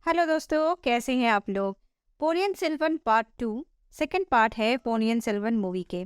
Hello दोस्तों, कैसे हैं आप लोग। Ponniyin Selvan part 2 second part है पोनियन सेल्वन मूवी के।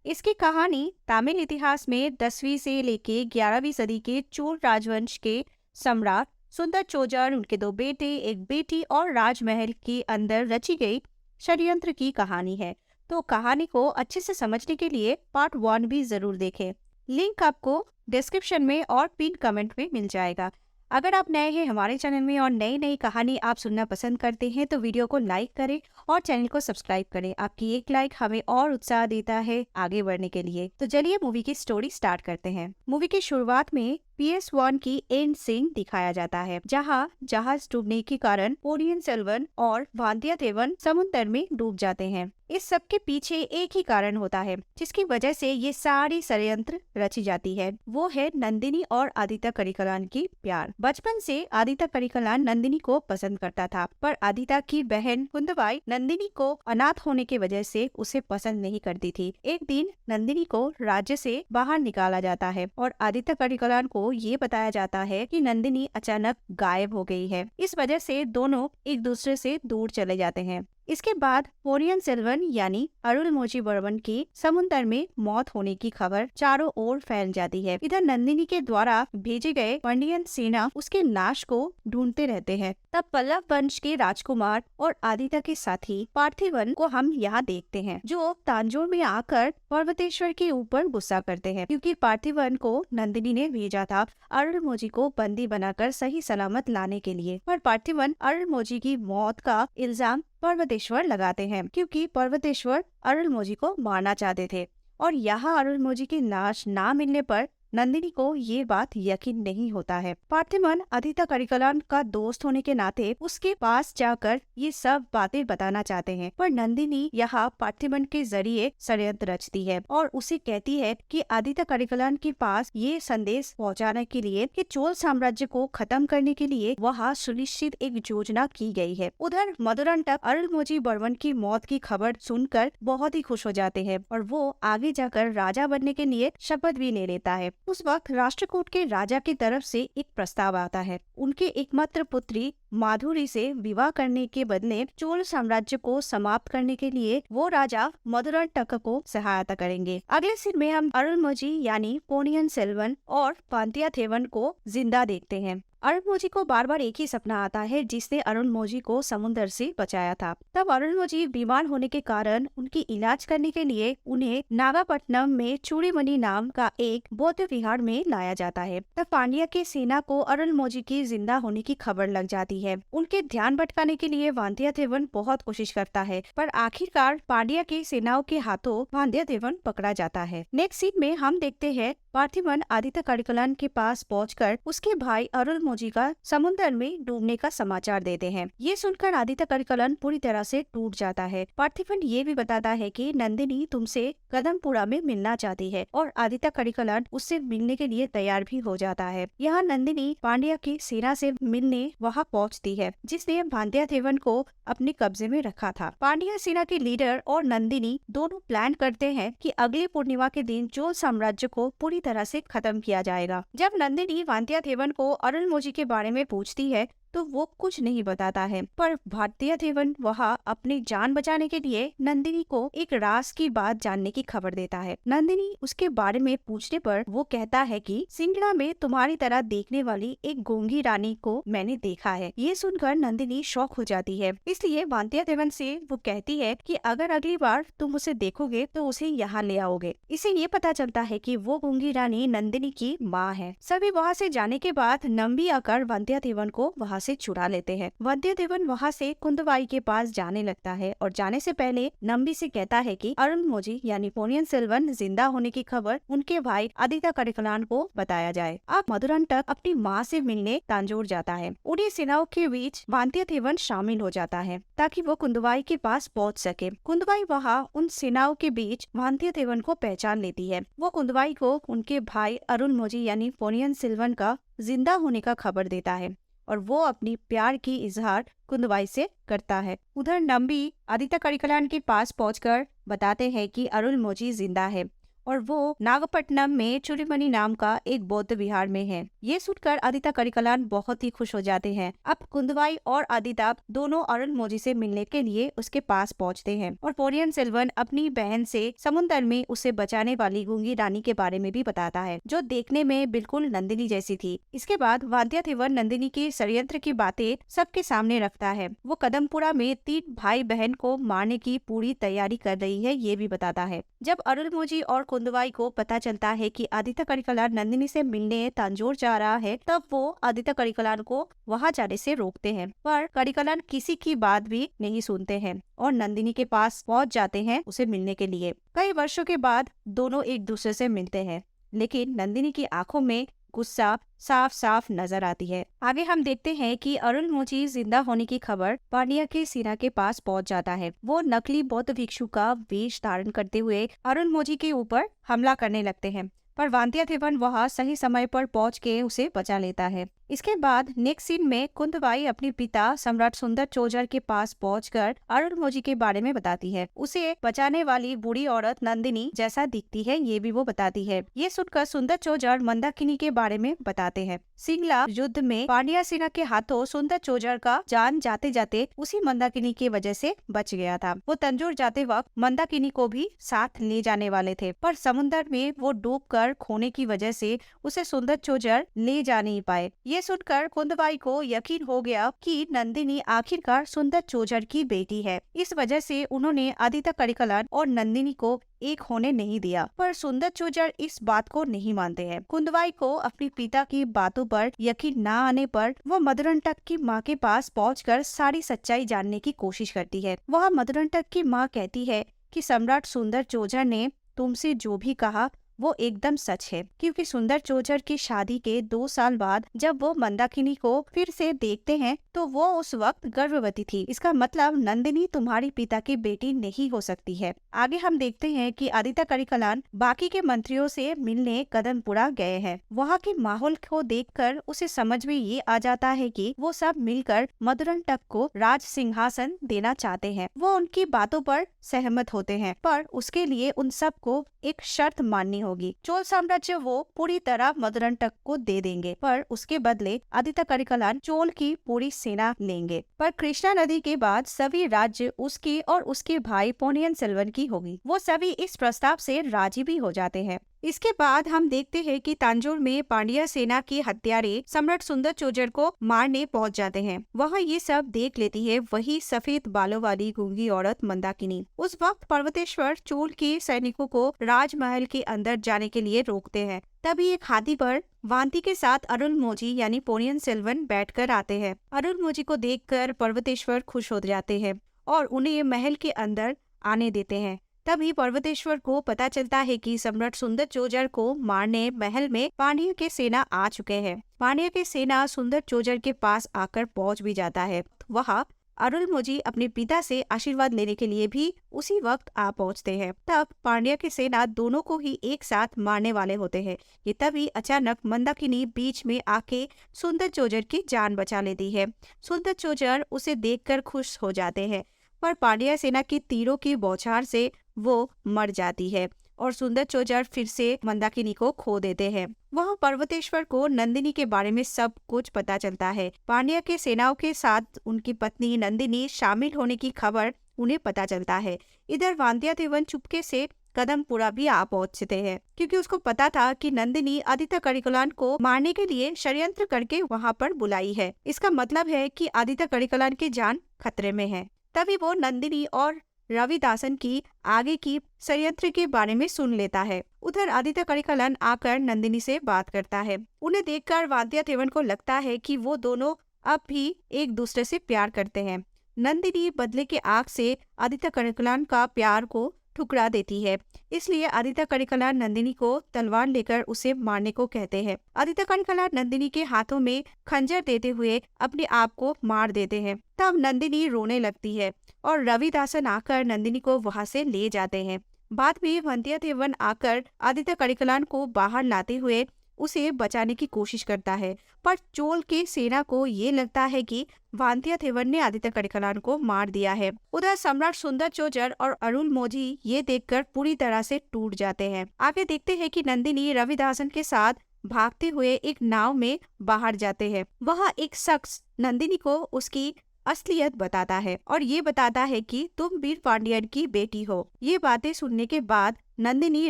इसकी कहानी तमिल इतिहास में 10वीं से लेके 11वीं सदी के चोल राजवंश के सम्राट सुंदर चोजर, उनके दो बेटे, एक बेटी और राजमहल के अंदर रची गई षड्यंत्र की कहानी है। तो कहानी को अच्छे से समझने के लिए पार्ट 1 भी जरूर देखें। लिंक आपको डिस्क्रिप्शन में और पिन कमेंट में मिल जाएगा। अगर आप नए हैं हमारे चैनल में और नई नई कहानी आप सुनना पसंद करते हैं तो वीडियो को लाइक करें और चैनल को सब्सक्राइब करें। आपकी एक लाइक हमें और उत्साह देता है आगे बढ़ने के लिए। तो चलिए मूवी की स्टोरी स्टार्ट करते हैं। मूवी की शुरुआत में PS1 की एंड सीन दिखाया जाता है, जहां जहाज डूबने के कारण पोनियन सेल्वन और वांतियादेवन समुद्र में डूब जाते हैं। इस सब के पीछे एक ही कारण होता है जिसकी वजह से ये सारी षड्यंत्र रची जाती है। वो है नंदिनी और आदित्य करिकलान की प्यार। बचपन से आदित्य करिकलान नंदिनी को पसंद करता था, पर आदित्य की बहन कुंदबाई नंदिनी को अनाथ होने की वजह से उसे पसंद नहीं करती थी। एक दिन नंदिनी को राज्य से बाहर निकाला जाता है और आदित्य करिकलान को ये बताया जाता है कि नंदिनी अचानक गायब हो गई है। इस वजह से दोनों एक दूसरे से दूर चले जाते हैं। इसके बाद पोनियन सेल्वन यानी अरुलमोझी वर्मन की समुद्र में मौत होने की खबर चारों ओर फैल जाती है। इधर नंदिनी के द्वारा भेजे गए पंडियन सेना उसके नाश को ढूंढते रहते हैं। तब पल्लव वंश के राजकुमार और आदित्य के साथी पार्थिवन को हम यहाँ देखते हैं, जो तांजोर में आकर पर्वतेश्वर के ऊपर गुस्सा करते हैं, क्योंकि पार्थिवन को नंदिनी ने भेजा था अरुलमोझी को बंदी बनाकर सही सलामत लाने के लिए। पर पार्थिवन अरुलमोझी की मौत का इल्जाम पर्वतेश्वर लगाते हैं, क्योंकि पर्वतेश्वर अरुलमोझी को मारना चाहते थे। और यहाँ अरुलमोझी की लाश ना मिलने पर नंदिनी को ये बात यकीन नहीं होता है। पार्थिवन आदित्य करिकलान का दोस्त होने के नाते उसके पास जाकर ये सब बातें बताना चाहते हैं, पर नंदिनी यहाँ पार्थिवन के जरिए षड्यंत्र रचती है और उसे कहती है कि आदित्य करिकलान के पास ये संदेश पहुँचाने के लिए कि चोल साम्राज्य को खत्म करने के लिए वहाँ सुनिश्चित एक योजना की गई है। उधर मधुरंटक अरुलमोझी वर्मन की मौत की खबर सुनकर बहुत ही खुश हो जाते हैं और वो आगे जाकर राजा बनने के लिए शपथ भी ले लेता है। उस वक्त राष्ट्रकूट के राजा की तरफ से एक प्रस्ताव आता है। उनके एकमात्र पुत्री माधुरी से विवाह करने के बदले चोल साम्राज्य को समाप्त करने के लिए वो राजा मधुरंटक को सहायता करेंगे। अगले सीन में हम अरुलमोझी यानी पोनियन सेल्वन और वांतियादेवन को जिंदा देखते हैं। अरुलमोझी को बार बार एक ही सपना आता है जिसने अरुलमोझी को समुद्र से बचाया था। तब अरुलमोझी बीमार होने के कारण उनकी इलाज करने के लिए उन्हें नागापट्टनम में चूड़ीमणि नाम का एक बौद्ध विहार में लाया जाता है। तब पांड्या की सेना को अरुलमोझी की जिंदा होने की खबर लग जाती है। उनके ध्यान भटकाने के लिए वांतियादेवन बहुत कोशिश करता है, पर आखिरकार पांड्या की सेनाओं के हाथों वांतियादेवन पकड़ा जाता है। नेक्स्ट सीन में हम देखते हैं पार्थिवन आदित्य करिकलान के पास पहुंचकर उसके भाई अरुलमोझी का समुद्र में डूबने का समाचार देते हैं। ये सुनकर आदित्य करिकलान पूरी तरह से टूट जाता है। पार्थिवन ये भी बताता है कि नंदिनी तुमसे कदमपुरा में मिलना चाहती है और आदित्य करिकलान उससे मिलने के लिए तैयार भी हो जाता है। यहाँ नंदिनी पांड्या की सेना से मिलने वहाँ पहुँचती है, जिसने वांतियादेवन को अपने कब्जे में रखा था। पांड्या सेना के लीडर और नंदिनी दोनों प्लान करते हैं कि अगले पूर्णिमा के दिन चोल साम्राज्य को पूरी तरह से खत्म किया जाएगा। जब नंदिनी वांतियादेवन को अरुलमोझी के बारे में पूछती है तो वो कुछ नहीं बताता है, पर वांतियादेवन वहाँ अपनी जान बचाने के लिए नंदिनी को एक राज की बात जानने की खबर देता है। नंदिनी उसके बारे में पूछने पर वो कहता है कि सिंगड़ा में तुम्हारी तरह देखने वाली एक गूंगी रानी को मैंने देखा है। ये सुनकर नंदिनी शॉक हो जाती है, इसलिए वांतियादेवन से वो कहती है कि अगर अगली बार तुम उसे देखोगे तो उसे यहाँ ले आओगे। इसे ये पता चलता है कि वो गूंगी रानी नंदिनी की माँ है। सभी वहाँ से जाने के बाद नंबी आकर वांतियादेवन को वहाँ से छुड़ा लेते हैं। वांतियादेवन वहाँ से कुंदबाई के पास जाने लगता है और जाने से पहले नंबी से कहता है कि अरुलमोझी यानी पोनियन सेल्वन जिंदा होने की खबर उनके भाई आदित्य करिकलान को बताया जाए। अब मधुरंटक अपनी माँ से मिलने तांजोर जाता है। उन्हीं सेनाओं के बीच वांतियादेवन शामिल हो जाता है ताकि वो कुंदबाई के पास पहुँच सके। कुंदबाई वहाँ उन सेनाओं के बीच वांतियादेवन को पहचान लेती है। वो कुंदबाई को उनके भाई अरुलमोझी यानी पोनियन सेल्वन का जिंदा होने का खबर देता है और वो अपनी प्यार की इजहार कुंदबाई से करता है। उधर नंबी आदित्य करिकलान के पास पहुंचकर बताते हैं कि अरुलमोझी जिंदा है और वो नागपट्टनम में चुरीमणि नाम का एक बौद्ध विहार में है। ये सुनकर आदित्य करिकलान बहुत ही खुश हो जाते हैं। अब कुंदवाई और आदित्य दोनों अरुलमोझी से मिलने के लिए उसके पास पहुंचते हैं और पोनियन सेल्वन अपनी बहन से समुद्र में उसे बचाने वाली गूंगी रानी के बारे में भी बताता है, जो देखने में बिल्कुल नंदिनी जैसी थी। इसके बाद वांद्यदेवन नंदिनी के षड्यंत्र की बातें सबके सामने रखता है। वो कदमपुरा में 3 भाई बहन को मारने की पूरी तैयारी कर रही है, ये भी बताता है। जब अरुलमोझी और कुंदवाई को पता चलता है कि आदित्य करिकलान नंदिनी से मिलने तंजौर जा रहा है, तब वो आदित्य करिकलान को वहां जाने से रोकते हैं, पर करिकलान किसी की बात भी नहीं सुनते हैं और नंदिनी के पास पहुंच जाते हैं उसे मिलने के लिए। कई वर्षों के बाद दोनों एक दूसरे से मिलते हैं, लेकिन नंदिनी की आंखों में गुस्सा साफ साफ नजर आती है। आगे हम देखते हैं कि अरुलमोझी जिंदा होने की खबर पांड्या के सेना के पास पहुंच जाता है। वो नकली बौद्ध भिक्षु का वेश धारण करते हुए अरुलमोझी के ऊपर हमला करने लगते हैं, पर वांद्यदेवन वहां सही समय पर पहुंच के उसे बचा लेता है। इसके बाद नेक्स्ट सीन में कुंदवाई अपने पिता सम्राट सुंदर चोजर के पास पहुंचकर अरुलमोझी के बारे में बताती है। उसे बचाने वाली बूढ़ी औरत नंदिनी जैसा दिखती है, ये भी वो बताती है। ये सुनकर सुंदर चोजर मंदाकिनी के बारे में बताते हैं। सिंगला युद्ध में पांड्या सेना के हाथों सुंदर चोजर का जान जाते जाते उसी मंदाकिनी की वजह से बच गया था। वो तंजौर जाते वक्त मंदाकिनी को भी साथ ले जाने वाले थे, पर समुद्र में वो डूबकर खोने की वजह से उसे सुंदर चोजर ले जा नहीं पाए। ये सुनकर कुंदवाई को यकीन हो गया कि नंदिनी आखिरकार सुंदर चोजर की बेटी है। इस वजह से उन्होंने आदित्य करिकलान और नंदिनी को एक होने नहीं दिया, पर सुंदर चोजर इस बात को नहीं मानते हैं। कुंदवाई को अपने पिता की बातों पर यकीन न आने पर वो मधुरंटक की माँ के पास पहुंचकर सारी सच्चाई जानने की कोशिश करती है। वह मधुरंटक की माँ कहती है कि सम्राट सुंदर चोजर ने तुमसे जो भी कहा वो एकदम सच है, क्योंकि सुंदर चोजर की शादी के 2 साल बाद जब वो मंदाकिनी को फिर से देखते हैं तो वो उस वक्त गर्भवती थी। इसका मतलब नंदिनी तुम्हारी पिता की बेटी नहीं हो सकती है। आगे हम देखते हैं कि आदित्य करिकलान बाकी के मंत्रियों से मिलने कदमपुरा गए हैं। वहाँ के माहौल को देखकर उसे समझ में ये आ जाता है कि वो सब मिलकर मधुरंटक को राज सिंहासन देना चाहते हैं। वो उनकी बातों पर सहमत होते हैं, पर उसके लिए उन सबको एक शर्त माननी होगी। चोल साम्राज्य वो पूरी तरह मधुरंटक को दे देंगे, पर उसके बदले आदित्य करिकलान चोल की पूरी सेना लेंगे। पर कृष्णा नदी के बाद सभी राज्य उसके और उसके भाई पोनियन सेल्वन की होगी। वो सभी इस प्रस्ताव से राजी भी हो जाते हैं। इसके बाद हम देखते हैं कि तंजौर में पांड्या सेना के हत्यारे सम्राट सुंदर चोजर को मारने पहुंच जाते हैं। वहाँ ये सब देख लेती है वही सफेद बालों वाली गूंगी औरत मंदाकिनी। उस वक्त पर्वतेश्वर चोल के सैनिकों को राजमहल के अंदर जाने के लिए रोकते हैं। तभी एक हाथी पर वांती के साथ अरुलमोझी यानी पोनियन सेल्वन बैठकर आते हैं। अरुलमोझी को देखकर पर्वतेश्वर खुश हो जाते हैं और उन्हें महल के अंदर आने देते हैं। तभी पर्वतेश्वर को पता चलता है कि सम्राट सुंदर चोजर को मारने महल में पांड्य के सेना आ चुके हैं। पांड्य के सेना सुंदर चोजर के पास आकर पहुंच भी जाता है। वहाँ अरुलमोझी अपने पिता से आशीर्वाद लेने के लिए भी उसी वक्त आ पहुंचते हैं। तब पांड्या की सेना दोनों को ही एक साथ मारने वाले होते हैं। ये तभी अचानक मंदाकिनी बीच में आके सुंदर चोजर की जान बचा लेती है। सुंदर चोजर उसे देखकर खुश हो जाते हैं, पर पांड्या सेना की तीरों की बौछार से वो मर जाती है और सुंदर चोजर फिर से मंदाकिनी को खो देते हैं। वहाँ पर्वतेश्वर को नंदिनी के बारे में सब कुछ पता चलता है। पांड्या के सेनाओं के साथ उनकी पत्नी नंदिनी शामिल होने की खबर उन्हें पता चलता है। इधर वांद्यदेवन चुपके से कदमपुरा भी आ पहुंचते हैं, क्योंकि उसको पता था कि नंदिनी आदित्य करिकलान को मारने के लिए षड्यंत्र करके वहाँ पर बुलाई है। इसका मतलब है कि आदित्य करिकलान की जान खतरे में है। तभी वो नंदिनी और रविदासन की आगे की षड्यंत्र के बारे में सुन लेता है। उधर आदित्य करिकलान आकर नंदिनी से बात करता है। उन्हें देखकर वांद्यदेवन को लगता है कि वो दोनों अब भी एक दूसरे से प्यार करते हैं। नंदिनी बदले के आग से आदित्य करिकलान का प्यार को ठुकरा देती है, इसलिए आदित्य करिकलान नंदिनी को तलवार लेकर उसे मारने को कहते हैं। आदित्य करिकलान नंदिनी के हाथों में खंजर देते हुए अपने आप को मार देते हैं। तब नंदिनी रोने लगती है और रविदासन आकर नंदिनी को वहां से ले जाते हैं। बाद में वांद्यदेवन आकर आदित्य करिकलान को बाहर लाते हुए उसे बचाने की कोशिश करता है, पर चोल के सेना को ये लगता है कि वांतियाथेवन ने आदित्य करिकालन को मार दिया है। उधर सम्राट सुंदर चोजर और अरुलमोझी ये देखकर पूरी तरह से टूट जाते हैं। आगे देखते हैं कि नंदिनी रविदासन के साथ भागते हुए एक नाव में बाहर जाते हैं। वहाँ एक शख्स नंदिनी को उसकी असलियत बताता है और ये बताता है कि तुम वीर पांडियन की बेटी हो। ये बातें सुनने के बाद नंदिनी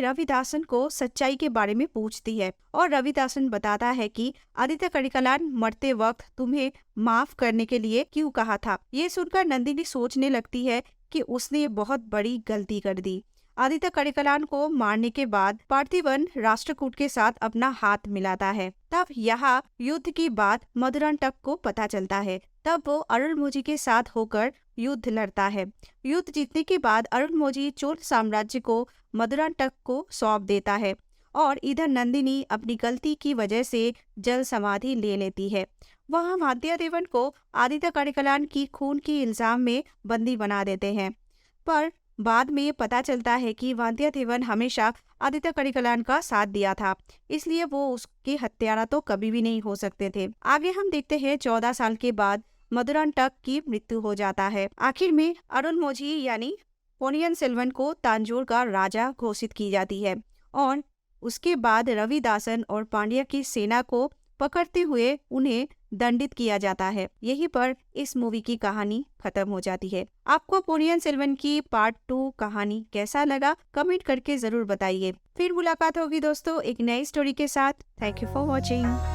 रविदासन को सच्चाई के बारे में पूछती है और रविदासन बताता है कि आदित्य करिकालन मरते वक्त तुम्हें माफ करने के लिए क्यों कहा था। ये सुनकर नंदिनी सोचने लगती है कि उसने बहुत बड़ी गलती कर दी। आदित्य करिकालन को मारने के बाद पार्थिवन राष्ट्रकूट के साथ अपना हाथ मिलाता है। तब यहाँ युद्ध की बात मधुरांतक को पता चलता है। तब वो अरुलमोझी के साथ होकर युद्ध लड़ता है। युद्ध जीतने के बाद अरुलमोझी चोल साम्राज्य को मधुरांतक को सौंप देता है और इधर नंदिनी अपनी गलती की वजह से जल समाधि ले लेती है। वहाँ वांतियादेवन को आदित्य करिकालन की खून के इल्जाम में बंदी बना देते हैं, पर बाद में पता चलता है कि वांतियादेवन हमेशा आदित्य करिकालन का साथ दिया था, इसलिए वो उसके हत्यारा तो कभी भी नहीं हो सकते थे। आगे हम देखते हैं 14 साल के बाद मधुरांतक की मृत्यु हो जाता है। आखिर में अरुलमोझी यानी पोनियन सेल्वन को तांजोर का राजा घोषित की जाती है और उसके बाद रविदासन और पांड्या की सेना को पकड़ते हुए उन्हें दंडित किया जाता है। यहीं पर इस मूवी की कहानी खत्म हो जाती है। आपको पोनियन सेल्वन की पार्ट 2 कहानी कैसा लगा कमेंट करके जरूर बताइए। फिर मुलाकात होगी दोस्तों एक नई स्टोरी के साथ। Thank you for watching.